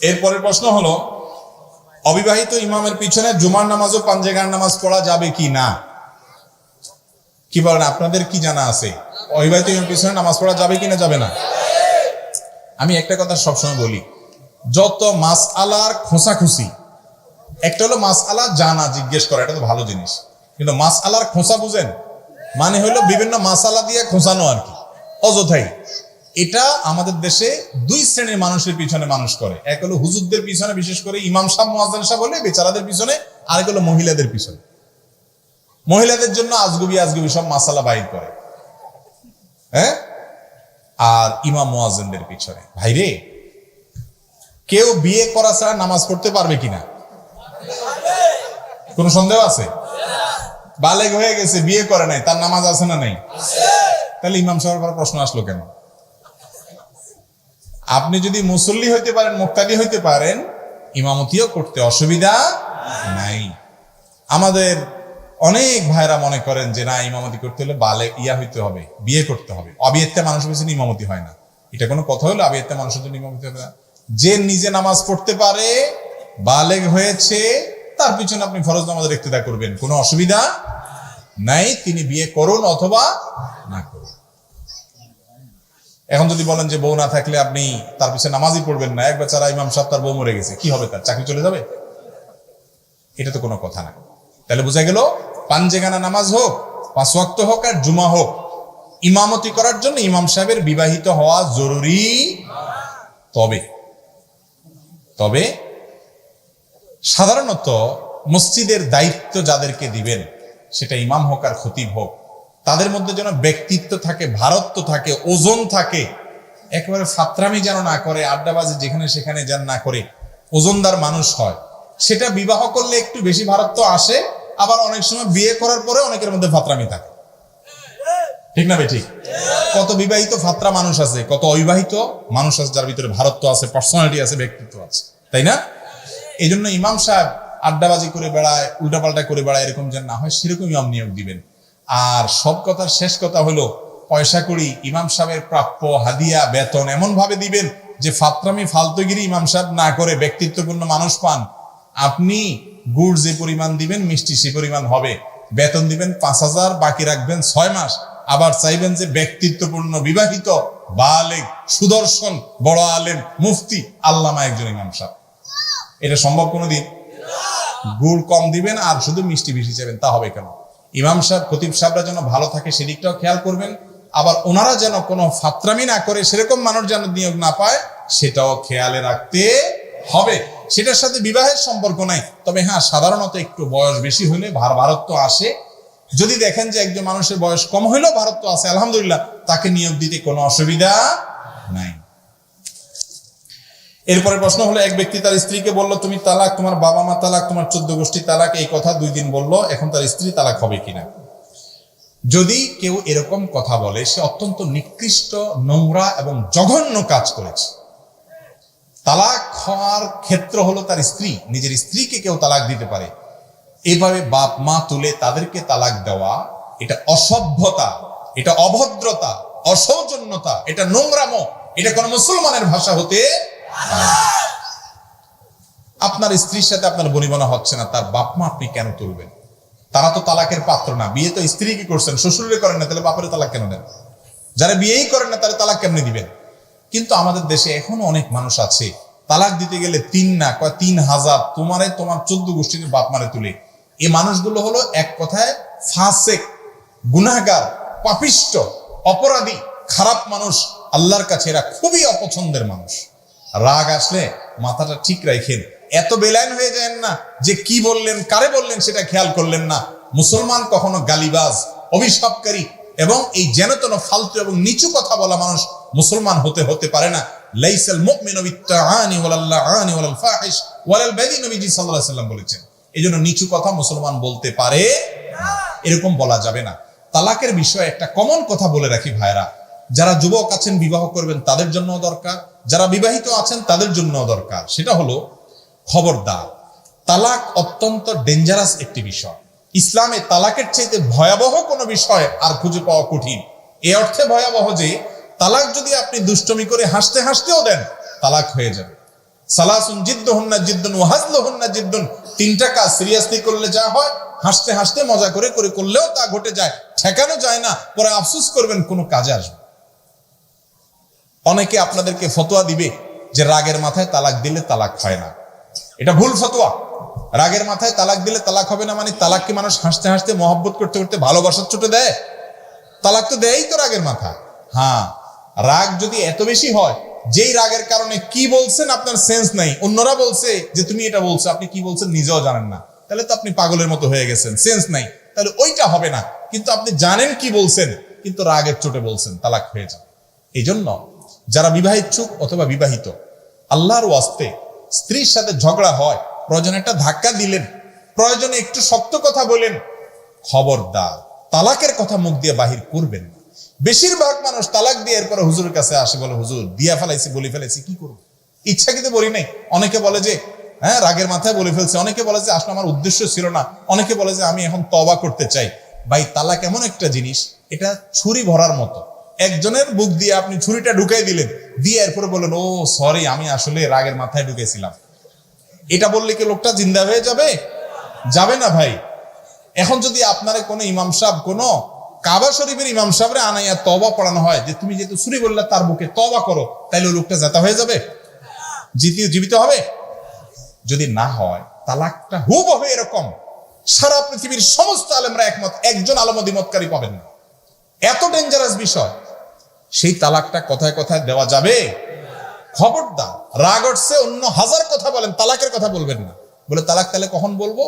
এরপরের প্রশ্ন হলো, অবিবাহিত ইমামের পিছনে জুমার নামাজ ও পাঞ্জেগার নামাজ পড়া যাবে কি না? কি বলেন, আপনাদের কি জানা আছে? অবিবাহিত ইমামের পিছনে নামাজ পড়া যাবে কি না, যাবে না? আমি একটা কথা সবসময় বলি, যত মাসআলার খোঁচাখুচি, একটা হলো মাসআলা জানা, জিজ্ঞেস করা, এটা তো ভালো জিনিস, কিন্তু মাসআলার খোঁচা বুঝেন মানে হলো বিভিন্ন মাসআলা দিয়ে খোঁচানো আর কি, অযথাই। এটা আমাদের দেশে দুই শ্রেণীর মানুষের পিছনে মানুষ করে। এক হলো হুজুরদের পিছনে, বিশেষ করে ইমাম সাহেব মুয়াজ্জিন সাহেব বলে বেচারাদের পিছনে, আরেক হলো মহিলাদের পিছনে। মহিলাদের জন্য আজগুবি আজগুবি সব মাসালা বাইর করে, হ্যাঁ, আর ইমাম মুয়াজ্জিনদের পিছনে। ভাইরে, কেউ বিয়ে করা ছাড়া নামাজ পড়তে পারবে কিনা? কোন সন্দেহ আছে? বালেগ হয়ে গেছে, বিয়ে করে নাই, তার নামাজ আছে না নাই? তাহলে ইমাম সাহেবের প্রশ্ন আসলো কেন? আপনি যদি মুসল্লি হইতে পারেন, মুক্তাদি হইতে পারেন, ইমামতিও করতে অসুবিধা নাই। আমাদের অনেক ভাইরা মনে করেন যে না, ইমামতি করতে হলে বালে হইতে হবে, বিয়ে করতে হবে, অবিয়েতে মানুষের পিছনে ইমামতি হয় না। এটা কোনো কথা হলো? অবিয়েতে মানুষের জন্য ইমামতি হবে না? যে নিজে নামাজ পড়তে পারে, বালেগ হয়েছে, তার পিছনে আপনি ফরজ নামাজের ইক্তেদা করবেন, কোনো অসুবিধা নাই। তিনি বিয়ে করুন অথবা না করুন। এখন যদি বলেন যে বউ না থাকলে আপনি তার পিছনে নামাজই পড়বেন না, এক বেচারা ইমাম সাহেব, তার বউ মরে গেছে, কি হবে? তার চাকরি চলে যাবে? এটা তো কোনো কথা না। তাহলে বোঝা গেল, পাঞ্জেগানা নামাজ হোক, 5 ওয়াক্ত হোক আর জুমা হোক, ইমামতি করার জন্য ইমাম সাহেবের বিবাহিত হওয়া জরুরি। তবে সাধারণত মসজিদের দায়িত্ব যাদেরকে দিবেন, সেটা ইমাম হোক আর খতিব হোক, তাদের মধ্যে যেন ব্যক্তিত্ব থাকে, ভারত্ব থাকে, ওজন থাকে, একেবারে ফাত্রামি যেন না করে, আড্ডাবাজি যেখানে সেখানে যেন না করে, ওজনদার মানুষ হয়। সেটা বিবাহ করলে একটু বেশি ভারত্ব আসে, আবার অনেক সময় বিয়ে করার পরে অনেকের মধ্যে ফাত্রামি থাকে। ঠিক না ভাই? ঠিক। কত বিবাহিত ফাত্রা মানুষ আছে, কত অবিবাহিত মানুষ আছে যার ভিতরে ভারত্ব আছে, পার্সোনালিটি আছে, ব্যক্তিত্ব আছে, তাই না? এই জন্য ইমাম সাহেব আড্ডাবাজি করে বেড়ায়, উল্টাপাল্টা করে বেড়ায়, এরকম যেন না হয়, সেরকম ইমাম নিয়োগ দিবেন। আর সব কথার শেষ কথা হলো, পয়সা করি ইমাম সাহেবের প্রাপ্য হাদিয়া বেতন এমন ভাবে দিবেন যে ফাত্রামি ফালতুগিরি ইমাম সাহেব না করে ব্যক্তিত্বপূর্ণ মানুষ পান। আপনি গুড় যে পরিমাণ দিবেন, মিষ্টি সে পরিমাণ হবে। বেতন দিবেন 5,000, বাকি রাখবেন 6 মাস। আবার চাইবেন যে ব্যক্তিত্বপূর্ণ, বিবাহিত, বালেগ, সুদর্শন, বড় আলেম, মুফতি, আল্লামা একজন ইমাম সাহেব। এটা সম্ভব কোনোদিন? গুড় কম দিবেন আর শুধু মিষ্টি বেশি চাইবেন, তা হবে কেন? ইমাম সাহেব, খতিব সাহেবরা যেন ভালো থাকে সেদিকটাও খেয়াল করবেন। আবার ওনারা যেন কোনো ফাত্রামি না করে, সেরকম মানুষ যেন নিয়োগ না পায়, সেটাও খেয়ালে রাখতে হবে। সেটার সাথে বিবাহের সম্পর্ক নাই। তবে হ্যাঁ, সাধারণত একটু বয়স বেশি হলে ভারত্ব আসে। যদি দেখেন যে একজন মানুষের বয়স কম হইলেও ভারত্ব আছে, আলহামদুলিল্লাহ, তাকে নিয়োগ দিতে কোনো অসুবিধা নাই। এরপরে প্রশ্ন হলো, এক ব্যক্তি তার স্ত্রীকে বললো তুমি তালাক, তোমার বাবা মা তালাক, তোমার 14 গোষ্ঠী তালাক, এই কথা 2 দিন বললো, এখন তার স্ত্রী তালাক হবে কিনা? যদি কেউ এরকম কথা বলে, সে অত্যন্ত নিকৃষ্ট, নোংরা এবং জঘন্য কাজ করেছে। তালাক হওয়ার ক্ষেত্র হলো তার স্ত্রী, নিজের স্ত্রীকে কেউ তালাক দিতে পারে। এইভাবে বাপ মা তুলে তাদেরকে তালাক দেওয়া, এটা অসভ্যতা, এটা অভদ্রতা, অসৌজন্যতা, এটা নোংরামো, এটা কোন মুসলমানের ভাষা হতে। আপনার স্ত্রীর সাথে আপনার বনিবনা হচ্ছে না, তার বাপ মা আপনি কেন তুলবেন? তারা তো তালাকের পাত্র না। বিয়ে তো স্ত্রীকে করছেন, শ্বশুরে করেন না, তাহলে বাপের তালাক কেন দেন? যারা বিয়েই করেন না, তারা তালাক কেমনি দিবেন? কিন্তু আমাদের দেশে এখনো অনেক মানুষ আছে, তালাক দিতে গেলে 3 না, 3000 তোমার 14 গোষ্ঠীর বাপ মারে তুলে। এই মানুষগুলো হলো এক কথায় ফাসেক, গুনাহগার, পাপিষ্ট, অপরাধী, খারাপ মানুষ। আল্লাহর কাছে এরা খুবই অপছন্দের মানুষ। রাগ আসলে মাথাটা ঠিক রাখেন, এত বেলাইন হয়ে যায় না যে কি বললেন, কারে বললেন সেটা খেয়াল করলেন না। মুসলমান কখনো গালিবাজ, অভিশাপকারী এবং এই যেনতেন ফালতু এবং নিচু কথা বলা মানুষ মুসলমান হতে পারে না। লাইসাল মুমিনু বিত্তাআনি ওয়ালাল লাআনি ওয়ালাল ফাহিশ ওয়ালাল বাযী, নবীজি সাল্লাল্লাহু আলাইহি ওয়াসাল্লাম বলেছেন। এইজন্য নিচু কথা মুসলমান বলতে পারে না, এরকম বলা যাবে না। তালাকের বিষয়ে একটা কমন কথা বলে রাখি ভাইরা, যারা যুবক আছেন বিবাহ করবেন তাদের জন্য দরকার, যারা বিবাহিত আছেন তাদের জন্য দরকার। সেটা হলো, খবরদার, তালাক অত্যন্ত ডেঞ্জারাস একটি বিষয়। ইসলামে তালাকের চাইতে ভয়াবহ কোনো বিষয় আর খুঁজে পাওয়া কঠিন। এই অর্থে ভয়াবহ যে তালাক যদি আপনি দুষ্টমি করে হাসতে হাসতেও দেন, তালাক হয়ে যাবে। সালাসুন জিদ্দুহুন্না জিদ্দুন ওয়া হাজলুহুন্না জিদ্দুন, তিনটা কাজ সিরিয়াসলি করলে যা হয়, হাসতে হাসতে মজা করে করে করলেও তা ঘটে যায়, ঠেকানো যায় না, পরে আফসোস করবেন কোনো কাজে আসবে। অনেকে আপনাদেরকে ফতোয়া দিবে যে রাগের মাথায় তালাক দিলে তালাক হয় না। এটা ভুল ফতোয়া। রাগের মাথায় তালাক দিলে তালাক হবে না মানে তালাককে মানুষ হাসতে হাসতে মহব্বত করতে করতে ভালোবাসার চোটে দেয়? তালাক তো দেয়ই তো রাগের মাথায়। হ্যাঁ, রাগ যদি এত বেশি হয়, যেই রাগের কারণে কি বলছেন আপনার সেন্স নাই, অন্যরা বলছে যে তুমি এটা বলছো, আপনি কি বলছেন নিজেও জানেন না, তাহলে তো আপনি পাগলের মতো হয়ে গেছেন, সেন্স নাই, তাহলে ওইটা হবে না। কিন্তু আপনি জানেন কি বলছেন, কিন্তু রাগের চোটে বলছেন, তালাক হয়ে যাবে। এই জন্য যারা বিবাহিত অথবা বিবাহিত, আল্লাহর ওয়াস্তে স্ত্রীর সাথে ঝগড়া হয়, প্রয়োজনে একটা ধাক্কা দিলেন, প্রয়োজনে একটু শক্ত কথা বলেন, খবরদার তালাকের কথা মুখ দিয়ে বাহির করবেন না। বেশিরভাগ মানুষ তালাক দিয়ে এরপরে হুজুরের কাছে আসে, বলে হুজুর দিয়া ফেলাইছি, বলে ফেলাইছি, কি করবো, ইচ্ছাকৃত বলি নাই। অনেকে বলে যে হ্যাঁ রাগের মাথায় বলে ফেলছে, অনেকে বলে যে আসলে আমার উদ্দেশ্য ছিল না, অনেকে বলে যে আমি এখন তওবা করতে চাই। ভাই, তালাক এমন একটা জিনিস, এটা ছুরি ভরার মতো। একজনের বুক দিয়ে আপনি ছুরিটা ঢুকাই দিলেন, দিয়ে এরপরে বললেন ও সরি আমি আসলে রাগের মাথায় ঢুকেছিলাম, এটা বললে কি লোকটা জিন্দা হয়ে যাবে? যাবে না ভাই। এখন যদি আপনার কোনো ইমাম সাহেব, কোনো কাবা শরীফের ইমাম সাহেবরে আনাইয়া তওবা পড়ানো হয় যে তুমি যেহেতু ছুরি বললে তার বুকে তওবা করো, তাইলে ওই লোকটা জাতা হয়ে যাবে? জীবিত হবে? যদি না হয়, তালাকটা হুবহু এরকম, সারা পৃথিবীর সমস্ত আলেমরা একমত, একজন আলেম দ্বিমতকারী পাবেন না। এত ডেঞ্জারাস বিষয়, সেই তালাকটা কথায় কথায় দেওয়া যাবে? খবরদার, রাগ উঠছে অন্য হাজার কথা বলেন, তালাকের কথা বলবেন না। বলে তালাক তাহলে কখন বলবো?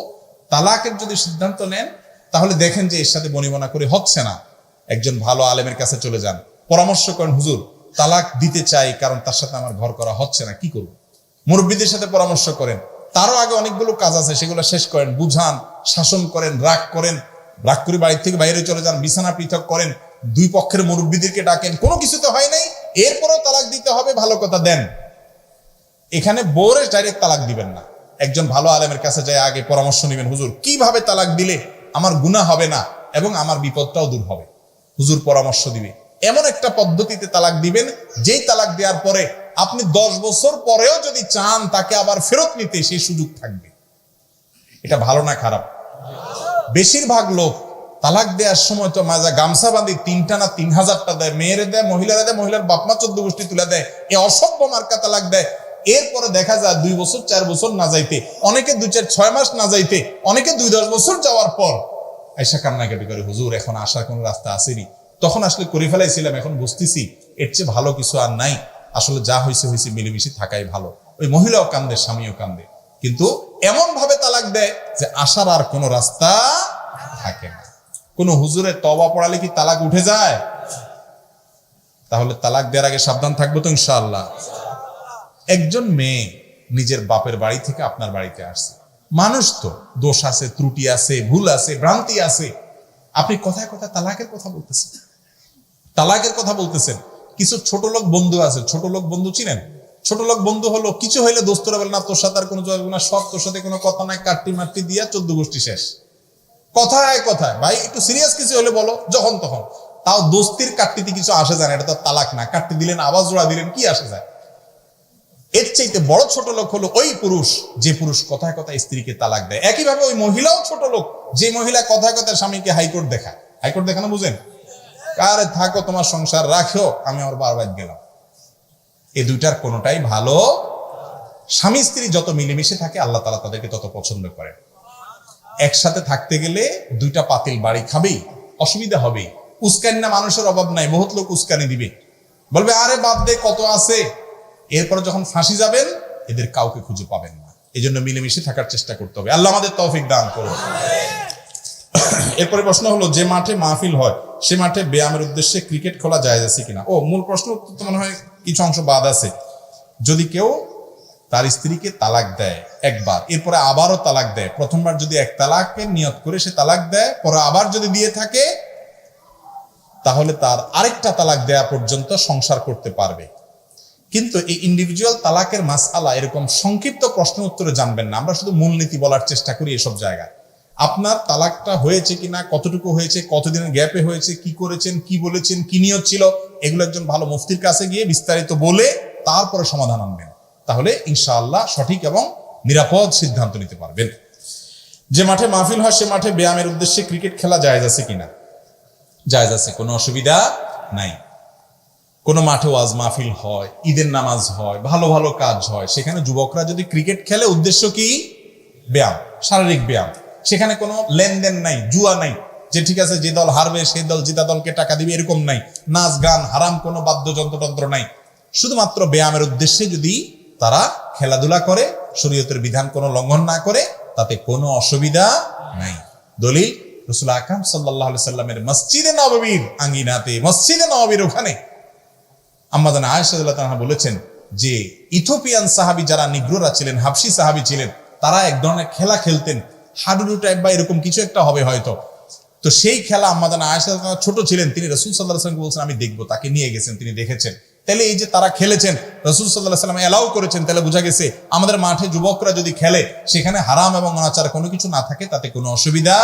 তালাকের যদি সিদ্ধান্ত নেন, তাহলে দেখেন যে এর সাথে বনিবনা করে হচ্ছে না, একজন ভালো আলেমের কাছে চলে যান, পরামর্শ করেন, হুজুর তালাক দিতে চাই কারণ তার সাথে আমার ঘর করা হচ্ছে না, কি করব? মুরব্বীদের সাথে পরামর্শ করেন, তারও আগে অনেকগুলো কাজ আছে, সেগুলো শেষ করেন, বুঝান, শাসন করেন, রাগ করে বাড়ি থেকে বাইরে চলে যান, বিছানা পৃথক করেন, দুই পক্ষের মুরব্বীদেরকে ডাকেন, কোনো কিছু তো হয় নাই, এরপরও তালাক দিতে হবে, ভালো কথা দেন। এখানে বোরে ডাইরেক্ট তালাক দিবেন না, একজন ভালো আলেমের কাছে যায় আগে পরামর্শ নেবেন, হুজুর কিভাবে তালাক দিলে আমার গুনাহ হবে না এবং আমার বিপদটাও দূর হবে। হুজুর পরামর্শ দিবে, এমন একটা পদ্ধতিতে তালাক দিবেন, যেই তালাক দেওয়ার পরে আপনি 10 বছর পরেও যদি চান তাকে আবার ফেরত নিতে, সেই সুযোগ থাকবে। এটা ভালো না খারাপ? বেশিরভাগ লোক তালাক দেওয়ার সময় তো মাজা গামছা বাঁধি 3টা না 3000টা দেয়, মেয়েরে দেয়, মহিলারা দেয়, মহিলার বাপমা 14 গোষ্ঠী তুলে দেয়, এ অসভ্য মার্কা তালাক দেয়। এরপরে দেখা যায় 2 বছর 4 বছর না যাইতে, অনেকে 2-4-6 মাস না যাইতে, অনেকে 2-10 বছর যাওয়ার পর আয়সা কান্নাকাটি করে, হুজুর এখন আসার কোন রাস্তা আসেনি, তখন আসলে করে ফেলাইছিলাম, এখন বুঝতেছি এর চেয়ে ভালো কিছু আর নাই, আসলে যা হয়েছে হয়েছে, মিলেমিশে থাকাই ভালো। ওই মহিলাও কান্দে, স্বামীও কান্দে, কিন্তু এমন ভাবে তালাক দেয় যে আসার আর কোনো রাস্তা থাকে না। কোন হুজুরের তওবা পড়ালে কি তালাক উঠে যায়? তাহলে তালাক দেওয়ার আগে সাবধান থাকবো তো ইনশাআল্লাহ। একজন মেয়ে নিজের বাপের বাড়ি থেকে আপনার বাড়িতে আসছে, মানুষ তো দোষ আছে, ত্রুটি আছে, ভুল আছে, ভ্রান্তি আছে, আপনি কথায় কথায় তালাকের কথা বলতেছেন, তালাকের কথা বলতেছেন। কিছু ছোট লোক বন্ধু আছে, ছোট লোক বন্ধু চিনেন? ছোট লোক বন্ধু হলো কিছু হইলে দোস্তরা বলে না তোর সাথে আর কোনো যোগাযোগ না, সব তোর সাথে কোনো কথা নাই, কাট্টি মাট্টি দিয়া 14 গোষ্ঠী শেষ। কথায় কথায় ভাই একটু সিরিয়াস কিছু হলে বলো, যখন তখন, তাও দোস্তির কাট্টিতে কিছু আসে যায় না, এটা তো তালাক না, কাট্টি দিলেন, আওয়াজ জোড়া দিলেন, কি আসে যায়? এর চাইতে বড় ছোট লোক হলো ওই পুরুষ, যে পুরুষ কথায় কথায় স্ত্রীকে তালাক দেয়। একইভাবে ওই মহিলাও ছোট লোক, যে মহিলা কথায় কথায় স্বামীকে হাইকোর্ট দেখায়। হাইকোর্ট দেখানো বুঝেন? কারে থাকো তোমার সংসার রাখো, আমি আমার বারবার গেলাম। এই দুইটার কোনোটাই ভালো। স্বামী স্ত্রী যত মিলেমিশে থাকে, আল্লাহ তাআলা তাদেরকে তত পছন্দ করেন। একসাথে থাকতে গেলে দুইটা পাতিল বাড়ি খাবেই, অসুবিধা হবেই। উস্কানি না মানুষের অভাব নাই, বহুত লোক উস্কানি দিবে, বলবে আরে বাদ দে কত আছে, এরপরে যখন ফাঁসি যাবেন এদের কাউকে খুঁজে পাবেন না। এই জন্য মিলেমিশে থাকার চেষ্টা করতে হবে, আল্লাহ আমাদের তৌফিক দান করুন। এরপরে প্রশ্ন হলো, যে মাঠে মাহফিল হয় সে মাঠে ব্যায়ামের উদ্দেশ্যে ক্রিকেট খেলা জায়েজ আছে কিনা? ও মূল প্রশ্ন তো মনে হয় কিছু অংশ বাদ আছে। যদি কেউ তার স্ত্রীকে তালাক দেয় একবার, এরপরে আবারও তালাক দেয়, প্রথমবার যদি এক তালাকের নিয়ত করে সে তালাক দেয়, পরে আবার যদি দিয়ে থাকে, তাহলে তার আরেকটা তালাক দেয়া পর্যন্ত সংসার করতে পারবে। কিন্তু এই ইন্ডিভিজুয়াল তালাকের মাসআলা এরকম সংক্ষিপ্ত প্রশ্ন উত্তরে জানবেন না। আমরা শুধু মূলনীতি বলার চেষ্টা করি এসব জায়গায়। আপনার তালাকটা হয়েছে কিনা, কতটুকু হয়েছে, কতদিনের গ্যাপে হয়েছে, কি করেছেন, কি বলেছেন, কি নিয়ত ছিল, এগুলো একজন ভালো মুফতির কাছে গিয়ে বিস্তারিত বলে তারপরে সমাধান আনবেন। তাহলে ইনশাআল্লাহ সঠিক এবং নিরাপদ সিদ্ধান্ত নিতে পারবেন। যে মাঠে মাহফিল হয় সে মাঠে ব্যায়ামের উদ্দেশ্যে ক্রিকেট খেলা জায়েজ আছে কিনা? জায়েজ আছে, কোনো অসুবিধা নাই। কোনো মাঠে ওয়াজ মাহফিল হয়, ঈদের নামাজ হয়, ভালো ভালো কাজ হয়, সেখানে যুবকরা যদি ক্রিকেট খেলে উদ্দেশ্য কি? ব্যায়াম, শারীরিক ব্যায়াম। সেখানে কোনো লেনদেন নাই, জুয়া নাই, যে ঠিক আছে যে দল হারবে সেই দল জিতা দলকে টাকা দিবে, এরকম নাই। নাচ গান হারাম, কোনো বাদ্যযন্ত্র নাই। শুধুমাত্র ব্যায়ামের উদ্দেশ্যে যদি তারা খেলাধুলা করে, শরীয়তের বিধান কোনো লঙ্ঘন না করে, তাতে কোনো অসুবিধা নাই। দলিল রাসূল আকরাম সাল্লাল্লাহু আলাইহি সাল্লামের মসজিদে নববীর আঙ্গিনাতে, মসজিদে নববীর ওখানে আম্মা জান আয়েশা রাদিয়াল্লাহু তাআলা বলেছেন যে ইথিওপিয়ান সাহাবী যারা নিগ্রোরা ছিলেন, হাবশী সাহাবী ছিলেন, তারা এক ধরনের খেলা খেলতেন, হাডুডু টাইপ বা এরকম কিছু একটা হবে হয়তো। তো সেই খেলা আম্মা জান আয়েশা ছোট ছিলেন, তিনি রাসূল সাল্লাল্লাহু আলাইহি ওয়াসাল্লামকে বলছেন আমি দেখবো, তাকে নিয়ে গেছেন, তিনি দেখেছেন। তাহলে এই যে তারা খেলেছেন, রাসূল সাল্লাল্লাহু আলাইহি ওয়াসাল্লাম এলাও করেছেন, তাহলে বোঝা গেছে আমাদের মাঠে যুবকরা যদি খেলে সেখানে হারাম এবং অনাচার কোনো কিছু না থাকে, তাতে কোনো অসুবিধা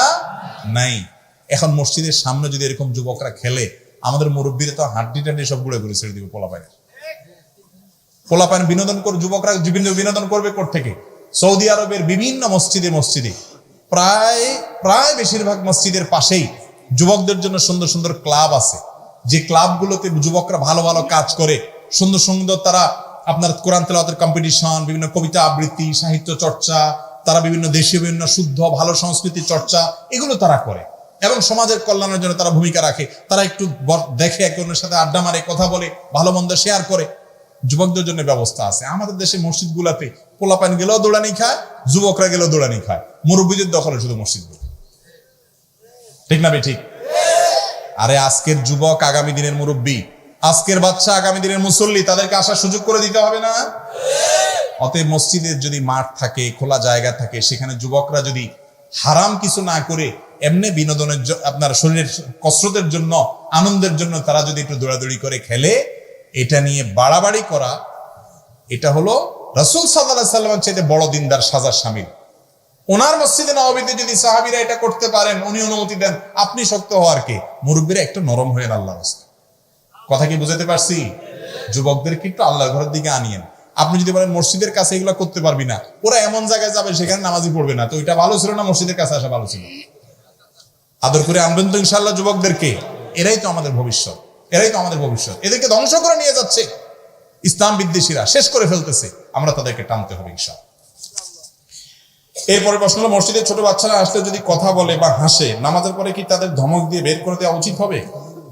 নাই। এখন মসজিদের সামনে যদি এরকম যুবকরা খেলে, আমাদের মুরব্বীরা তো হাড্ডি টাড্ডি সব গুঁড়ে গুঁড়ে ছেড়ে দিবে। পোলাপাইন বিনোদন করে, যুবকরা বিনোদন করবে কোত্থেকে? সৌদি আরবের বিভিন্ন মসজিদে প্রায় বেশিরভাগ মসজিদের পাশেই যুবকদের জন্য সুন্দর সুন্দর ক্লাব আছে, যে ক্লাবগুলোতে যুবকরা ভালো ভালো কাজ করে, সুন্দর সুন্দর তারা আপনার কোরআন তেলাওয়াতের কম্পিটিশন, বিভিন্ন কবিতা আবৃত্তি, সাহিত্য চর্চা, তারা বিভিন্ন দেশীয় বিভিন্ন শুদ্ধ ভালো সংস্কৃতি চর্চা, এগুলো তারা করে এবং সমাজের কল্যাণের জন্য তারা ভূমিকা রাখে। তারা একটু দেখে, একে অন্যের সাথে আড্ডা মারে, কথা বলে, ভালো মন্দ শেয়ার করে। যুবকদের জন্য ব্যবস্থা আছে। আমাদের দেশে মসজিদ গুলাতে পোলাপান গেলেও দৌড়ানি খায়, যুবকরা গেলেও দৌড়ানি খায়, মুরব্বীদের দখলে শুধু মসজিদ গুলো। ঠিক না ঠিক? আরে আজকের যুবক আগামী দিনের মুরব্বী, আজকের বাচ্চা আগামী দিনের মুসল্লি, তাদেরকে আসার সুযোগ করে দিতে হবে না? অতএব মসজিদের যদি মাঠ থাকে, খোলা জায়গা থাকে, সেখানে যুবকরা যদি হারাম কিছু না করে এমনি বিনোদনের আপনার শরীরের কসরতের জন্য, আনন্দের জন্য তারা যদি একটু দৌড়াদৌড়ি করে খেলে, এটা নিয়ে বাড়াবাড়ি করা, এটা হলো রাসূল সাল্লাল্লাহু আলাইহি ওয়াসাল্লামের চাইতে বড় দিনদার সাজার শামিল। ওনার মসজিদে নববীতে যদি সাহাবীরা এটা করতে পারেন, উনি অনুমতি দেন, আপনি শক্ত হওয়ার কে? মুরব্বীরা একটু নরম হয়ে আল্লাহর রাস্তায়। কথা কি বুঝাতে পারছি? যুবকদেরকে একটু আল্লাহর ঘরের দিকে আনিয়েন। আপনি যদি বলেন মসজিদের কাছে এগুলো করতে পারবি না, ওরা এমন জায়গায় যাবে সেখানে নামাজই পড়বে না, তো এটা ভালো ছিল না? মসজিদের কাছে আসা ভালো ছিল? আদর করে আনবেন তো ইনশাআল্লাহ যুবকদেরকে। এরাই তো আমাদের ভবিষ্যৎ, এদেরকে ধ্বংস করে নিয়ে যাচ্ছে ইসলাম বিদ্বেষীরা, শেষ করে ফেলতেছে। আমরা তাদেরকে টানতে হবে ইনশাআল্লাহ। এরপরে প্রশ্ন হলো, মসজিদে ছোট বাচ্চারা আসলে যদি কথা বলে বা হাসে, নামাজের পরে কি তাদের ধমক দিয়ে বের করে দেওয়া উচিত হবে?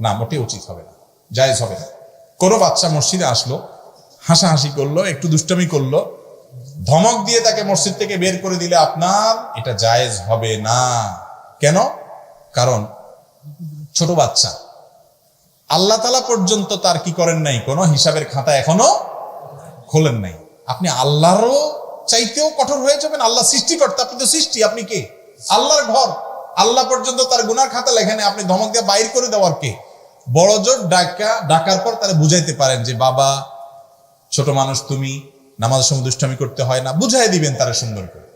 না, মোটেই উচিত হবে না, জায়েজ হবে না। কোনো বাচ্চা মসজিদে আসলো, হাসাহাসি করলো, একটু দুষ্টামি করলো, ধমক দিয়ে তাকে মসজিদ থেকে বের করে দিলে আপনার এটা জায়েজ হবে না। কেন? কারণ ছোট বাচ্চা, আল্লাহ তাআলা পর্যন্ত তার কি করেন নাই, কোনো হিসাবের খাতা এখনো খোলেন নাই। আপনি আল্লাহরও চাইতেও কঠোর হয়ে যাবেন। আল্লাহ সৃষ্টিকর্তা, আপনি তো সৃষ্টি, আপনি কে? আল্লাহর ঘর, আল্লাহ পর্যন্ত তার গুনার খাতা লেখেন, আপনি ধমক দিয়ে বাইর করে দেওয়ার কে? বড় জোর ডাকার পর তারা বুঝাইতে পারেন যে বাবা, ছোট মানুষ তুমি, নামাজের সময় দুষ্টামি করতে হয় না, বুঝাই দিবেন তারা সুন্দর করে।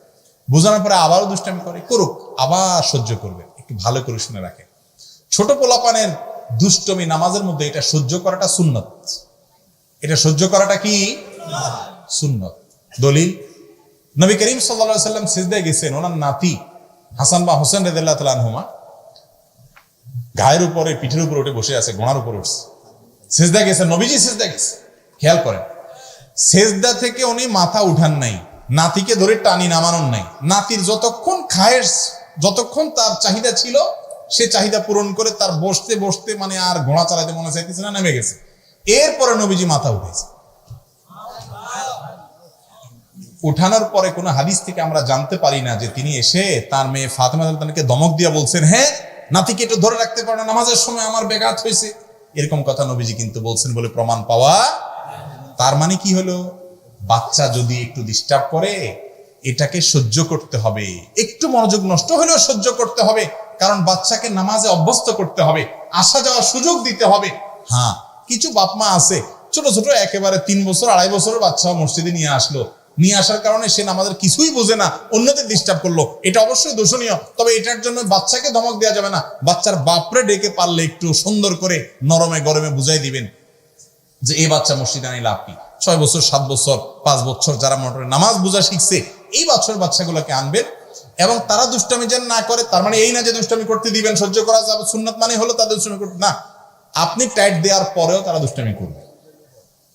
বোঝানোর পরে আবারও দুষ্টামি করে, করুক, আবার সহ্য করবেন। একটু ভালো করে শুনে রাখেন, ছোট পোলাপানের দুষ্টমি নামাজের মধ্যে এটা সহ্য করাটা সুন্নত। এটা সহ্য করাটা কি সুন্নত। দলিল, নবী করিম সাল্লাল্লাহু আলাইহি ওয়াসাল্লাম সিজদায় গেছেন, ওনার নাতি হাসান বা হোসেন রাদিয়াল্লাহু তাআলা আনহুমা গায়ের উপরে, পিঠের উপরে উঠে বসে আছে, গোড়ার উপরে উঠছে, সিজদায় গেছেন, নবীজি সিজদায় গেছে। খেয়াল করেন, সিজদা থেকে উনি মাথা উঠান নাই, নাতিকে ধরে টানি নামানোর নাই। নাতির যতক্ষণ খায়েশ, যতক্ষণ তার চাহিদা ছিল, সে চাহিদা পূরণ করে তার বসতে বসতে মানে আর ঘোড়া চালাতে মনে চাইতেছে না, নেমে গেছে। এরপরে নবীজি মাথা উঠেছে। উঠানোর পরে কোনো হাদিস থেকে আমরা জানতে পারি না যে তিনি এসে তার মেয়ে ফাতেমা রাদিয়াল্লাহু আনহাকে ধমক দিয়া বলছেন, হ্যাঁ নাতিকে একটু ধরে রাখতে পারো না, নামাজের সময় আমার ব্যাঘাত হয়েছে, এরকম কথা নবীজি কিন্তু বলছেন বলে প্রমাণ পাওয়া। তার মানে কি হলো, বাচ্চা যদি একটু ডিস্টার্ব করে এটাকে সহ্য করতে হবে, একটু মনোযোগ নষ্ট হলেও সহ্য করতে হবে, কারণ বাচ্চাকে নামাজে অভ্যস্ত করতে হবে, আসা যাওয়ার সুযোগ দিতে হবে। হ্যাঁ, কিছু বাপ মা আছে ছোট ছোট একেবারে 3 বছর 2.5 বছরের বাচ্চা মসজিদে নিয়ে আসলো, নিয়ে আসার কারণে সে নামাজের কিছুই বোঝে না, অন্যদের ডিস্টার্ব করলো, এটা অবশ্যই দোষণীয়। তবে এটার জন্য বাচ্চাকে ধমক দেওয়া যাবে না। বাচ্চার বাপরে ডেকে পারলে একটু সুন্দর করে নরমে গরমে বুঝাই দিবেন যে এই বাচ্চা মসজিদে আনি লাভ কি। 6 বছর 7 বছর 5 বছর যারা মোটামুটি নামাজ বোঝা শিখছে এই বছর বাচ্চাগুলোকে আনবেন, এবং তারা দুষ্টামি যেন না করে। তার মানে এই না যে দুষ্টামি করতে দিবেন, সহ্য করা যাবে, সুন্নাত মানে হলো তাদের দুষ্টামি করতে না। আপনি টাইট দেওয়ার পরেও তারা দুষ্টামি করবে,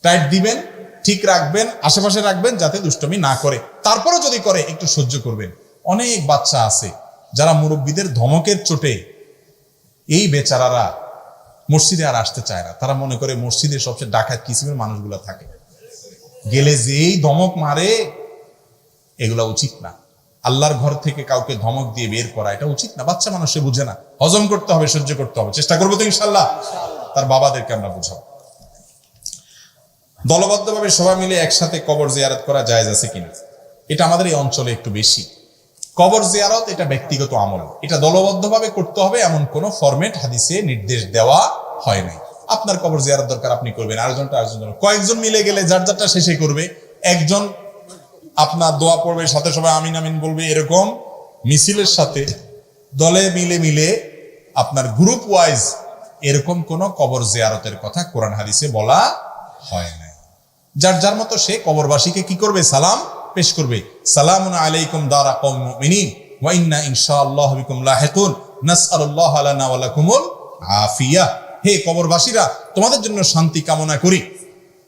টাইট দিবেন, ঠিক রাখবেন, আশেপাশে রাখবেন যাতে দুষ্টামি না করে। তারপরেও যদি করে একটু সহ্য করবেন। অনেক বাচ্চা আছে যারা মুরব্বীদের ধমকের চোটে এই বেচারারা মসজিদে আর আসতে চায় না। তারা মনে করে মসজিদে সবচেয়ে ডাকাত কিসিমের মানুষগুলো থাকে, গেলে যেই ধমক মারে, এগুলা উচিত না। আল্লাহর ঘর থেকে কাউকে ধমক দিয়ে বের করা এটা উচিত না। বাচ্চা মানুষ সে বুঝে না, হজম করতে হবে, সহ্য করতে হবে। চেষ্টা করবো তো ইনশাল্লাহ। তার বাবাদেরকে আমরা বুঝাবো। দলবদ্ধভাবে সবাই মিলে একসাথে কবর জিয়ারত করা জায়েজ আছে কিনা? এটা আমাদের এই অঞ্চলে একটু বেশি। কবর জিয়ারত এটা ব্যক্তিগত আমল, এটা দলবদ্ধভাবে করতে হবে এমন কোন ফরম্যাট হাদিসে নির্দেশ দেওয়া হয় নাই। আপনার কবর জিয়ারত দরকার, আপনি করবেন, আরেকজনটা আরেকজন, কয়েকজন মিলে গেলে যার যারটা শেষে করবে। একজন আপনার দোয়া পড়বে, সাথে সবাই আমিন আমিন বলবে, এরকম মিছিলের সাথে দলে মিলে মিলে আপনার গ্রুপ ওয়াইজ এরকম কোন কবর জিয়ারতের কথা কোরআন হাদিসে বলা হয় নাই। যার যার মতো সে কবরবাসীকে কি করবে? সালাম পেশ করবে। সালামুন আলাইকুম দারা কওমিন মুমিনিন ওয়া ইন্না ইনশাআল্লাহু বিকুম লাহিকুন নাসআলুল্লাহ লানা ওয়া লাকুমুল আফিয়া। হে কবরবাসীরা, তোমাদের জন্য শান্তি কামনা করি।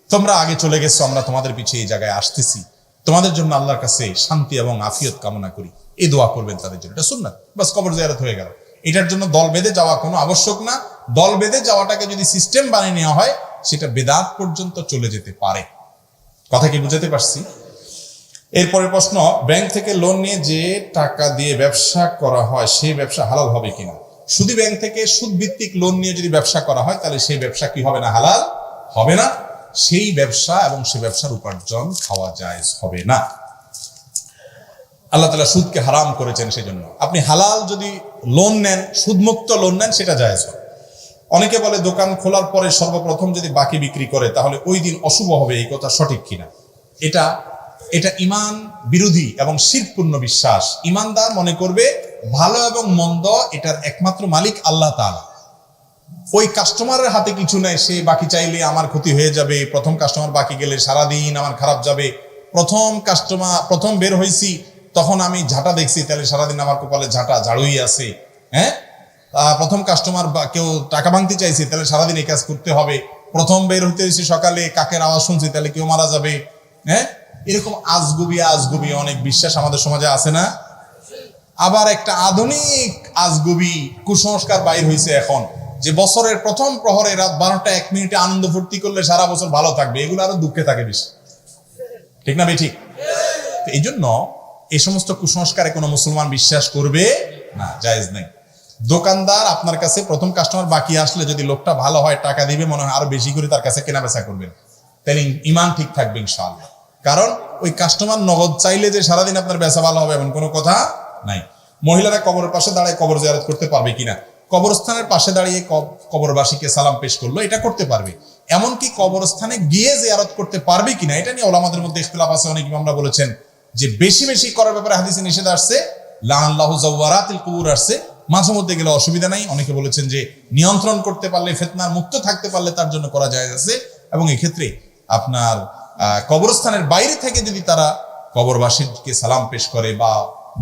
তোমরা আগে চলে গেছো, আমরা তোমাদের পিছে এই জায়গায় আসতেছি। তোমাদের জন্য আল্লাহর কাছে শান্তি এবং আফিয়ত কামনা করি। এই দোয়া করবেন তাদের জন্য। এটা সুন্নাত, বাস কবর জিয়ারত হয়ে গেল। এটার জন্য দল বেঁধে যাওয়া কোনো আবশ্যক না। দল বেঁধে যাওয়াটাকে যদি সিস্টেম বানিয়ে নেওয়া হয়, সেটা বেদাত পর্যন্ত চলে যেতে পারে। কথা কি বুঝাতে পারছি? এরপরে প্রশ্ন, ব্যাংক থেকে লোন নিয়ে যে টাকা দিয়ে ব্যবসা করা হয় সেই ব্যবসা হালাল হবে কিনা? শুধু ব্যাংক থেকে সুদ ভিত্তিক লোন নিয়ে যদি ব্যবসা করা হয় তাহলে সেই ব্যবসা কি হবে না? হালাল হবে না। সেই ব্যবসা এবং সেই ব্যবসার উপার্জন খাওয়া জায়েজ হবে না। আল্লাহ তাআলা সুদকে হারাম করেছেন। সেই জন্য আপনি হালাল যদি লোন নেন, সুদমুক্ত লোন নেন, সেটা জায়েজ হবে। অনেকে বলে দোকান খোলার পরে সর্বপ্রথম যদি বাকি বিক্রি করে তাহলে ওই দিন অশুভ হবে, এই কথা সঠিক কিনা? এটা ঈমান বিরোধী এবং শিরকপূর্ণ বিশ্বাস। ঈমানদার মনে করবে ভালো এবং মন্দ এটার একমাত্র মালিক আল্লাহ তাআলা। ওই কাস্টমারের হাতে কিছু নাই, সে বাকি চাইলে আমার ক্ষতি হয়ে যাবে, প্রথম কাস্টমার বাকি গেলে সারাদিন আমার খারাপ যাবে, প্রথম বের হয়েছি তখন আমি ঝাঁটা দেখছি, তাহলে সারাদিন আমার কপালে ঝাড়ুই আছে। হ্যাঁ, প্রথম কাস্টমার কেউ টাকা ভাঙতে চাইছে, তাহলে সারাদিন এই কাজ করতে হবে। প্রথম বের হইতে হয়েছে সকালে, কাকের আওয়াজ শুনছি, তাহলে কেউ মারা যাবে। হ্যাঁ, এরকম আজগুবি অনেক বিশ্বাস আমাদের সমাজে আছে না? আবার একটা আধুনিক আজগুবি কুসংস্কার বাইর হয়েছে এখন, যে বছরের প্রথম প্রহরে রাত 12টা 1 মিনিটে আনন্দ ফুর্তি করলে সারা বছর ভালো থাকবে। এগুলো আরো দুঃখে থাকে বেশি, ঠিক না? ঠিক। এই জন্য এই সমস্ত কুসংস্কারে কোনো মুসলমান বিশ্বাস করবে না, জায়েজ নেই। দোকানদার আপনার কাছে প্রথম কাস্টমার বাকি আসলে যদি লোকটা ভালো হয়, টাকা দিবে, মনে হয় আরো বেশি করে তার কাছে কেনা বেচা করবেন, তাহলে ঈমান ঠিক থাকবে ইনশাআল্লাহ। কারণ ওই কাস্টমার নগদ চাইলে যে সারাদিন আপনার বেচা ভালো হবে এমন কোনো কথা নাই। মহিলারা কবরের পাশে দাঁড়িয়ে কবর জিয়ারত করতে পারবে কিনা? কবরস্থানের পাশে দাঁড়িয়ে কবরবাসীকে সালাম পেশ করলো, এটা করতে পারবে। এমনকি কবরস্থানে গিয়ে জিয়ারত করতে পারবে কিনা, এটা নিয়ে ওলামাদের মধ্যে ইখতিলাফ আছে। অনেক ইমামরা বলেছেন যে বেশি বেশি করার ব্যাপারে হাদিসে নিষেধ আসছে, লাআল্লাহু যাওয়ারাতিল কুবুর আসছে, মাঝে মধ্যে গেলে অসুবিধা নাই। অনেকে বলেছেন যে নিয়ন্ত্রণ করতে পারলে, ফিতনার মুক্ত থাকতে পারলে তার জন্য করা জায়েজ আছে। এবং এই ক্ষেত্রে আপনার কবরস্থানের বাইরে থেকে যদি তারা কবরবাসীকে সালাম পেশ করে বা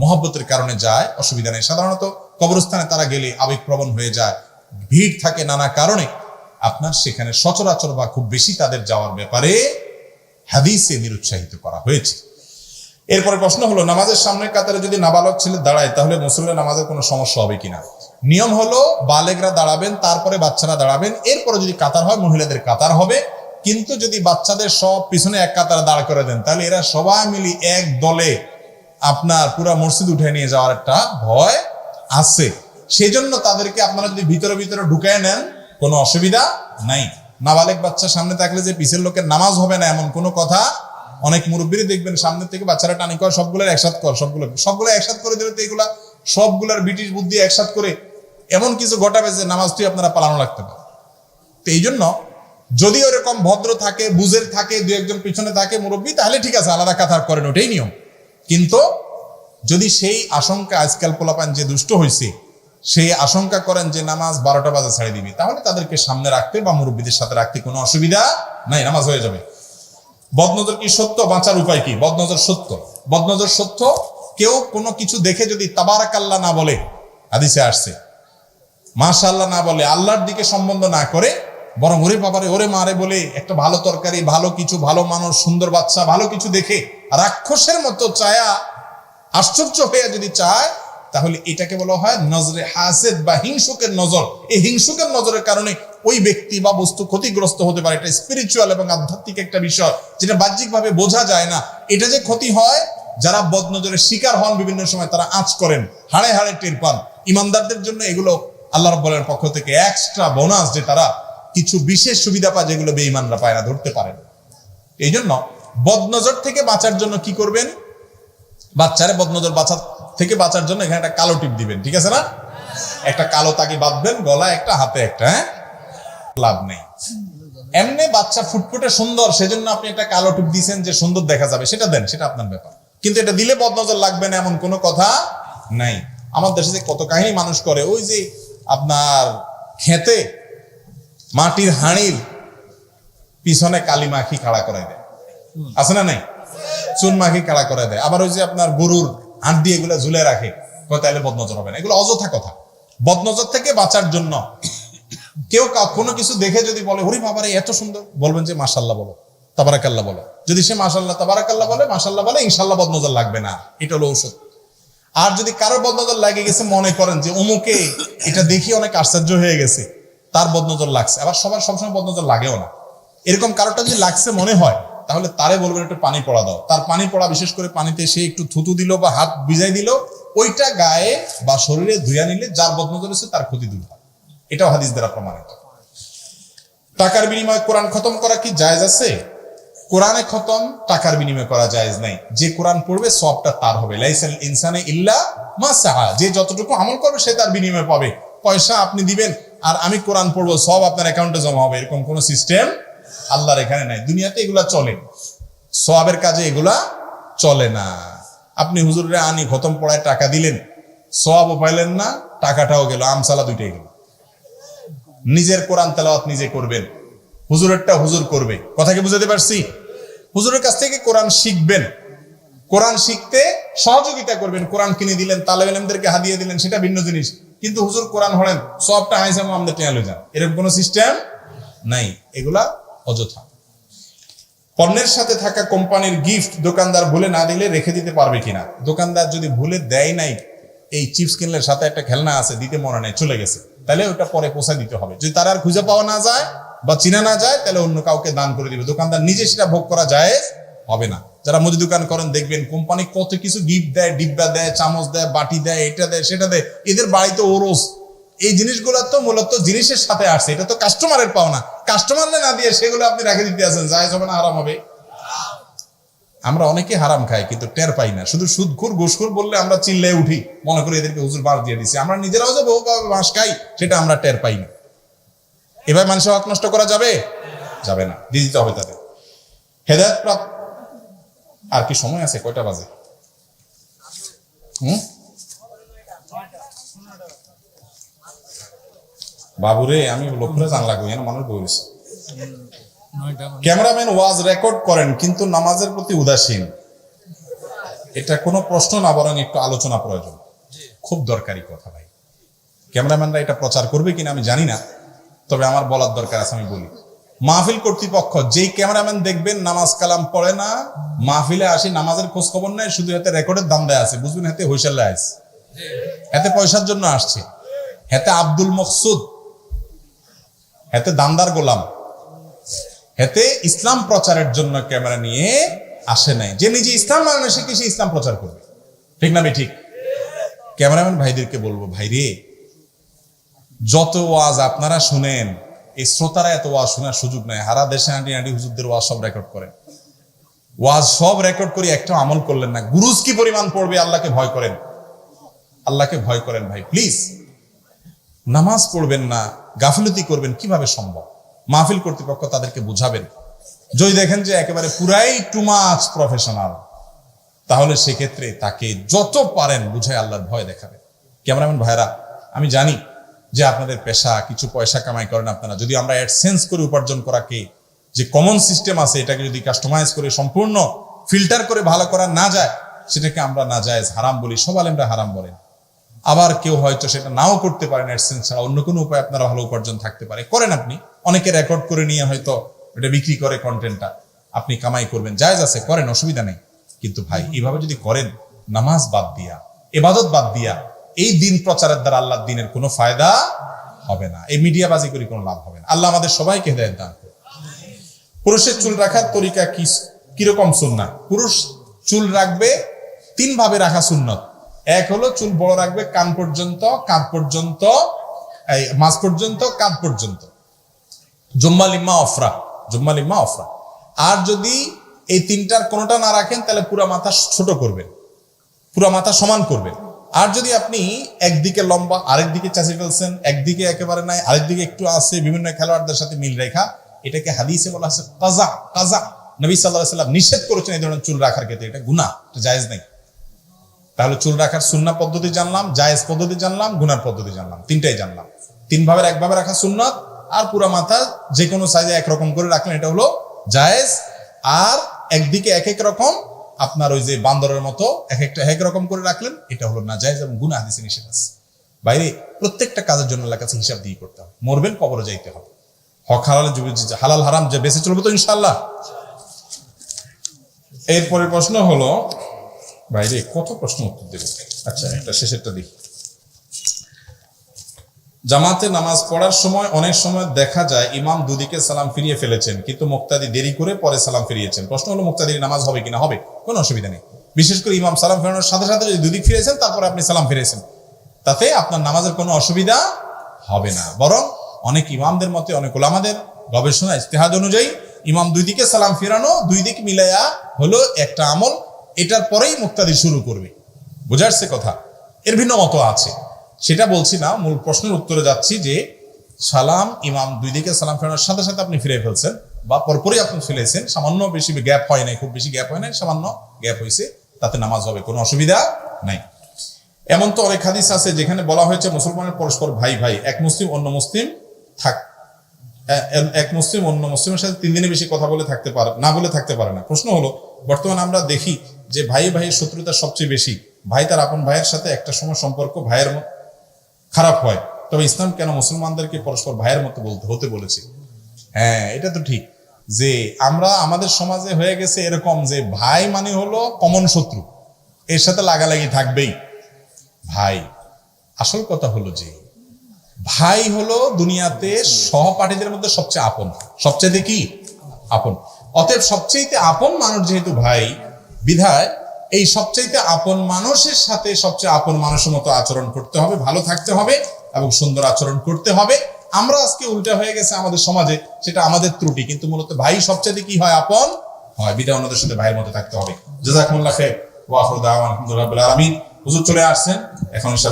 মহব্বতের কারণে যায়, অসুবিধা নেই। সাধারণত কবরস্থানে তারা গেলে আবেগপ্রবণ হয়ে যায়, ভিড় থাকে নানা কারণে, আপনার সেখানে সচরাচর বা খুব বেশি তাদের যাওয়ার ব্যাপারে হাদিসে নিরুৎসাহিত করা হয়েছে। এরপরে প্রশ্ন হলো, নামাজের সামনের কাতারে যদি নাবালক ছেলে দাঁড়ায় তাহলে মুসল্লির নামাজের কোনো সমস্যা হবে কিনা? নিয়ম হলো বালেগরা দাঁড়াবেন, তারপরে বাচ্চারা দাঁড়াবেন, এরপরে যদি কাতার হয় মহিলাদের কাতার হবে। কিন্তু যদি বাচ্চাদের সব পিছনে এক কাতারে দাঁড় করে দেন তাহলে এরা সবাই মিলি এক দলে আপনার পুরা মসজিদ উঠে নিয়ে যাওয়ার একটা ভয় আছে। সেই জন্য তাদেরকে আপনারা যদি ভিতরে ভিতরে ঢুকায় নেন কোনো অসুবিধা নাই। নাবালেগ বাচ্চা সামনে থাকলে যে পিছের লোকের নামাজ হবে না এমন কোনো কথা। অনেক মুরব্বীরা দেখবেন সামনে থেকে বাচ্চারা টানি কর, সবগুলো একসাথ কর, সবগুলো একসাথ করে দিলে তো এগুলা সবগুলার ব্রিটিশ বুদ্ধি একসাথ করে এমন কিছু ঘটাবে যে নামাজটি আপনারা পালানো লাগতে পারে। তো এই জন্য যদি ওরকম ভদ্র থাকে, বুঝের থাকে, দু একজন পিছনে থাকে মুরব্বী, তাহলে ঠিক আছে, আলাদা কাতার করেন, ওটাই নিয়ম। কিন্তু যদি সেই আশঙ্কা, আজকাল পোলাপান যে দুষ্ট হয়েছে, সেই আশঙ্কা করেন যে নামাজ 12টা বাজে ছাড়ে দিবি, তাহলে তাদেরকে সামনে রাখতে বা মুরব্বীদের সাথে রাখতে কোনো অসুবিধা নাই, নামাজ হয়ে যাবে। বদনজর কি সত্য? বাঁচার উপায় কি? বদনজর সত্য, বদনজর সত্য। কেউ কোনো কিছু দেখে যদি তাবারাকাল্লাহ না বলে, হাদিসে আসছে, মাশাআল্লাহ না বলে, আল্লাহর দিকে সম্বন্ধ না করে, বরং ওরে বাবারে ওরে মারে বলে একটা ভালো তরকারি, ভালো কিছু, ভালো মানুষ, সুন্দর বাচ্চা, ভালো কিছু দেখে রাক্ষসের মতো চায়া, আশ্চর্য হয়ে যদি চায়, তাহলে এটাকে বলা হয় নজরে হাসেদ বা হিংসুকের নজর। এই হিংসুকের নজরের কারণে ওই ব্যক্তি বা বস্তু ক্ষতিগ্রস্ত হতে পারে। এটা স্পিরিচুয়াল এবং আধ্যাত্মিক একটা বিষয়, যেটা বাহ্যিকভাবে বোঝা যায় না। এটা যে ক্ষতি হয়, যারা বদনজরের শিকার হন বিভিন্ন সময়, তারা আঁচ করেন, হাড়ে হাড়ে টের পান। ইমানদারদের জন্য এগুলো আল্লাহ রাব্বুল পক্ষ থেকে এক্সট্রা বোনাস, যে তারা কিছু বিশেষ সুবিধা পায় যেগুলো বেঈমানরা পায় না, ধরতে পারে না। এই জন্য বদনজর থেকে বাঁচার জন্য কি করবেন? বাচ্চারে বদনজর থেকে বাঁচার জন্য এখানে একটা কালো টিপ দিবেন, ঠিক আছে না? একটা কালো তাকি বাঁধবেন গলায়, একটা হাতে একটা, হ্যাঁ, লাভ নেই। এমনি বাচ্চা ফুটফুটে সুন্দর, সেজন্য আপনি একটা কালো টিপ দিয়েছেন যে সুন্দর দেখা যাবে, সেটা দেন, সেটা আপনার ব্যাপার। কিন্তু এটা দিলে বদনজর লাগবে না এমন কোনো কথা নাই। আমার দেশে যে কত কাহিনী মানুষ করে, ওই যে আপনার খেতে মাটির হাঁড়ির পিছনে কালি মাখি খাড়া করে দেয়, আছে না নাই? চুন মাখি খাড়া করে দেয়। আবার ওই যে আপনার গরুর হাত দিয়ে এগুলো ঝুলে রাখে, তাহলে বদনজর হবে না। এগুলো অযথা কথা। বদনজর থেকে বাঁচার জন্য কেউ কোনো কিছু দেখে যদি বলে ওরে বাবারে এত সুন্দর, বলবেন যে মাশাআল্লাহ বলো, তাবারাকাল্লাহ বলো। যদি সে মাশাআল্লাহ তাবারাকাল্লাহ বলে, মাশাআল্লাহ বলে, ইনশাআল্লাহ বদনজর লাগবে না। এটা হলো ঔষধ। আর যদি কারোর বদনজর লাগে গেছে, মনে করেন যে অমুকে এটা দেখি অনেক আশ্চর্য হয়ে গেছে, তার বদনজর লাগছে, আবার সবার সবসময় বদনজর লাগেও না, এরকম কারোটা যদি লাগছে মনে হয়, তাহলে তারে বলবেন একটু পানি পড়া দাও। তার পানি পড়া, বিশেষ করে পানিতে সে একটু থুতু দিল বা হাত ভিজাই দিল, ওইটা গায়ে বা শরীরে ধুইয়া নিলে যার বদনজর হচ্ছে তার ক্ষতি দূর হয়। এটাও হাদিস দ্বারা প্রমাণিত। টাকার বিনিময়ে কোরআন খতম করা কি জায়েজ আছে? কোরআনে খতম টাকার বিনিময়ে করা জায়েজ নাই। যে কোরআন পড়বে সবটা তার হবে। লাইসাল ইনসানে ইল্লা মা সাআ। যে যতটুকু আমল করবে সে তার বিনিময় পাবে। পয়সা আপনি দিবেন আর আমি কোরআন পড়বো, সব আপনার অ্যাকাউন্টে জমা হবে, এরকম কোন সিস্টেম আল্লাহর এখানে নাই। দুনিয়াতে এগুলা চলে, সওয়াবের কাজে এগুলা চলে না। আপনি হুজুরে আনি খতম পড়ায় টাকা দিলেন, সওয়াবও পাইলেন না, টাকাটাও গেল, আমসালা দুইটাই গেল। নিজের কোরআন তেলাওয়াত নিজে করবেন, হুজুরেরটা হুজুর করবে। কথা কি বুঝাতে পারছি? হুজুরের কাছ থেকে কোরআন শিখবেন, কোরআন শিখতে সহযোগিতা করবেন। কোরআন কিনে দিলেন, তালেবে ইলমদেরকে হাদিয়ে দিলেন, সেটা ভিন্ন জিনিস। কিন্তু হুজুর কোরআন পড়েন, সবটা আইসা আমাদের টেনে লয়ে যান, এরকম কোনো সিস্টেম নাই। এগুলা অযথা। পণ্যের সাথে থাকা কোম্পানির গিফট দোকানদার ভুলে না দিলে রেখে দিতে পারবে কিনা? দোকানদার যদি ভুলে দেয় নাই, এই চিপস কিনলে সাথে একটা খেলনা আছে, দিতে মনে নেই, চলে গেছে, তাহলে ওটা পরে পৌঁছা দিতে হবে। যদি তার আর খুঁজে পাওয়া না যায় বা চিনা না যায়, তাহলে অন্য কাউকে দান করে দিবে। দোকানদার নিজে সেটা ভোগ করা যায় হবে না। যারা মুদি দোকান করেন দেখবেন কোম্পানি কত কিছু গিফট দেয়, ডিব্বা দেয়, চামচ দেয়, বাটি দেয়, এটা দেয়, সেটা দেয়। এদের বাড়িতে ওরস। এই জিনিসগুলো তো মূলত জিনিসের সাথে আসছে, এটা তো কাস্টমারের পাওনা। কাস্টমারদের না দিয়ে সেগুলো আপনি রেখে দিতে আছেন, জায়েজ হবে না হারাম হবে? আমরা অনেকে হারাম খাই কিন্তু টের পাই না। শুধু সুদখোর ঘুষখোর বললে আমরা চিল্লায় উঠি, মনে করি এদেরকে হুজুর বাঁশ দিয়ে দিচ্ছে। আমরা নিজেরাও যে বহুভাবে বাঁশ খাই, সেটা আমরা টের পাই না। এভাবে মানুষের হক নষ্ট করা যাবে? যাবে না, দিয়ে দিতে হবে তাদের। হেদায়েত প্রাপ্ত। আর কি সময় আছে? কয়টা বাজে? বাবুরে, আমি লক্ষ্য জানলা করি না, মানুষ বলেছে। ক্যামেরাম্যান ওয়াজ রেকর্ড করেন কিন্তু নামাজের প্রতি উদাসীন, এটা কোনো প্রশ্ন না, বরং একটু আলোচনা প্রয়োজন। খুব দরকারি কথা ভাই। ক্যামেরাম্যানরা এটা প্রচার করবে কিনা আমি জানি না, তবে আমার বলার দরকার আছে, আমি বলি। মাহফিল কর্তৃপক্ষ, যেই ক্যামেরাম্যান দেখবেন নামাজ কালাম পড়ে না, মাহফিলে আসি, নামাজের খোঁজ খবর নেয়, শুধু হাতে রেকর্ডের দাম দেয় আছে, বুঝবেন হাতে হইসাল্লা আছে, হাতে পয়সার জন্য আসছে, হাতে আব্দুল মকসুদ, হাতে দামদার গোলাম, হাতে ইসলাম প্রচারের জন্য ক্যামেরা নিয়ে আসে নাই। যে নিজে ইসলাম মানে শিখে সে ইসলাম প্রচার করবে, ঠিক না? ঠিক। ক্যামেরাম্যান ভাইদেরকে বলবো, ভাইরে, যত ওয়াজ আপনারা শুনেন, এই শ্রোতারা এত ওয়াজ শোনার সুযোগ নাই। হারা দেশে আঁটি আঁটি হুজুরদের ওয়াজ সব রেকর্ড করেন, ওয়াজ সব রেকর্ড করে একটা আমল করলেন না। গুরুজ কি পরিমাণ পড়বে? আল্লাহকে ভয় করেন, আল্লাহকে ভয় করেন ভাই, প্লিজ। নামাজ পড়বেন না, গাফিলতি করবেন, কিভাবে সম্ভব? মাহফিল কর্তৃপক্ষ তাদেরকে বুঝাবেন। যদি দেখেন যে একেবারে পুরাই টু মাচ প্রফেশনাল, তাহলে সেক্ষেত্রে তাকে যত পারেন বুঝায় আল্লাহর ভয় দেখাবেন। ক্যামেরাম্যান ভাইরা, আমি জানি যে আপনাদের পেশা, কিছু পয়সা কামাই করেন আপনারা। যদি আমরা অ্যাডসেন্স করে উপার্জন করাকে যে কমন সিস্টেম আছে এটাকে যদি কাস্টমাইজ করে সম্পূর্ণ ফিল্টার করে ভালো করা না যায়, সেটাকে আমরা নাজায়েজ হারাম বলি, সব আলেমরা হারাম বলেন। আবার কেউ হয়তো সেটা নাও করতে পারেন, অ্যাডসেন্স ছাড়া অন্য কোনো উপায় আপনারা ভালো উপার্জন থাকতে পারে, করেন আপনি। অনেকে রেকর্ড করে নিয়ে হয়তো এটা বিক্রি করে কন্টেন্টটা, আপনি কামাই করবেন, জায়েজ আছে, করেন, অসুবিধা নেই। কিন্তু ভাই এইভাবে যদি করেন নামাজ বাদ দিয়া, ইবাদত বাদ দিয়া, এই দিন প্রচারের দ্বারা আল্লাহর দিনের কোনো ফায়দা হবে না, এই মিডিয়াবাজি করে কোনো লাভ হবে না। আল্লাহ আমাদের সবাইকে হেদায়েত দান করুন। পুরুষের চুল রাখার তরিকা কিরকম সুন্নাত? পুরুষ চুল রাখবে 3 ভাবে রাখা সুন্নত। এক হলো চুল বড় রাখবে কান পর্যন্ত, কাঁধ পর্যন্ত, এই মাঝ পর্যন্ত, কাঁধ পর্যন্ত, জুম্মা লিম্মা অফরা, জুম্মা লিম্মা অফরা। আর যদি এই 3টার কোনোটা না রাখেন তাহলে পুরা মাথা ছোট করবেন, পুরা মাথা সমান করবেন। আর যদি আপনি একদিকে লম্বা, আরেক দিকে চাচি ফেলছেন, একদিকে একেবারে নাই, আরেক দিকে একটু আছে, বিভিন্ন খেলোয়াড়দের সাথে মিল রেখা, এটাকে হাদিসে বলা আছে কাজা। কাজা নবী সাল্লাল্লাহু আলাইহি ওয়াসাল্লাম নিষেধ করেছেন এই ধরনের চুল রাখার ক্ষেত্রে, এটা গুনাহ, এটা জায়েজ নাই। তাহলে চুল রাখার সুন্নাহ পদ্ধতি জানলাম, জায়েজ পদ্ধতি জানলাম, গুনার পদ্ধতি জানলাম, 3টাই জানলাম। 3 ভাবের 1 ভাবে রাখা সুন্নাত, আর পুরা মাথা যে কোনো সাইজে একরকম করে রাখলেন এটা হলো জায়েজ। আর একদিকে এক এক রকম, আপনার ওই যে বান্দরের মতো এক একটা এক রকম করে রাখলেন, এটা হলো না জায়েজ এবং গুনাহ, হাদিসে নিষেধ আছে। বাইরে প্রত্যেকটা কাজের জন্য আল্লাহর কাছে হিসাব দিয়ে করতে হবে। মরবেন, কবরে যাইতে হবে, হক হালাল হালাল হারাম যে বেঁচে চলবে তো ইনশাআল্লাহ। এরপরে প্রশ্ন হলো, বাইরে কত প্রশ্ন উত্তর দেব, আচ্ছা একটা শেষেরটা দেখি। জামাতে নামাজ পড়ার সময় অনেক সময় দেখা যায় ইমাম দুদিকে সালাম ফিরিয়ে ফেলেছেন, কিন্তু মুক্তাদি দেরি করে পরে সালাম ফিরিয়েছেন। প্রশ্ন হলো মুক্তাদির নামাজ হবে কিনা? হবে, কোনো অসুবিধা নেই। বিশেষ করে ইমাম সালাম ফেরানোর সাথে সাথে যদি দুদিক ফিরেছেন তারপরে আপনি সালাম ফিরেছেন, তাতে আপনার নামাজের কোনো অসুবিধা হবে না। বরং অনেক ইমামদের মতে, অনেক ওলামাদের গবেষণা ইজতিহাদ অনুযায়ী ইমাম দুই দিকে সালাম ফেরানো, দুই দিক মিলাইয়া হলো একটা আমল, এটার পরেই মুক্তাদি শুরু করবে। বোঝাচ্ছে কথা? এর ভিন্ন মত আছে, সেটা বলছি না, মূল প্রশ্নের উত্তরে যাচ্ছি যে সালাম ইমাম দুই দিকে সালাম ফেরানোর সাথে সাথে আপনি ফিরে ফেলছেন বা পরপরই আপনি ফেলেছেন, সামান্য বেশি গ্যাপ হয় নাই, খুব বেশি গ্যাপ হয় নাই, সামান্য গ্যাপ হয়েছে, তাতে নামাজ হবে, কোনো অসুবিধা নাই। এমন তো অনেক হাদিস আছে যেখানে বলা হয়েছে মুসলমানের পরস্পর ভাই ভাই, এক মুসলিম অন্য মুসলিম এক মুসলিম অন্য মুসলিমের সাথে 3 দিনের বেশি কথা বলে থাকতে পারে না, বলে থাকতে পারে না। প্রশ্ন হলো, বর্তমানে আমরা দেখি যে ভাই ভাইয়ের শত্রুতা সবচেয়ে বেশি, ভাই তার আপন ভাইয়ের সাথে একটা সময় সম্পর্ক ভাইয়ের খারাপ হয়, তবে ইসলাম কেন মুসলমানদেরকে পরস্পর ভাইয়ের মতো হতে বলেছে? হ্যাঁ, এটা তো ঠিক যে আমরা আমাদের সমাজে হয়ে গেছে এরকম যে ভাই মানে হলো কমন শত্রু, এর সাথে লাগালাগি থাকবেই। ভাই, আসল কথা হলো যে ভাই হলো দুনিয়াতে সহপাঠীদের মধ্যে সবচেয়ে আপন, সবচেয়ে কি আপন। অতএব সবচেয়ে আপন মানুষ যেহেতু ভাই, বিধায় এই সবচেয়ে আপন মানুষের সাথে সবচেয়ে আপন মানুষের মতো আচরণ করতে হবে, ভালো থাকতে হবে এবং সুন্দর আচরণ করতে হবে। আমরা আজকে উল্টা হয়ে গেছে আমাদের সমাজে, সেটা আমাদের ত্রুটি, কিন্তু মূলত ভাই সবচেয়ে কি হয়? আপন হয়। বিধায় অন্যদের সাথে ভাইয়ের মতো থাকতে হবে। জাযাকুমুল্লাহ খাইর ওয়া আখিরু দাওয়ানা আলহামদুলিল্লাহি রাব্বিল আলামিন। হুজুর চলে আসছেন এখন।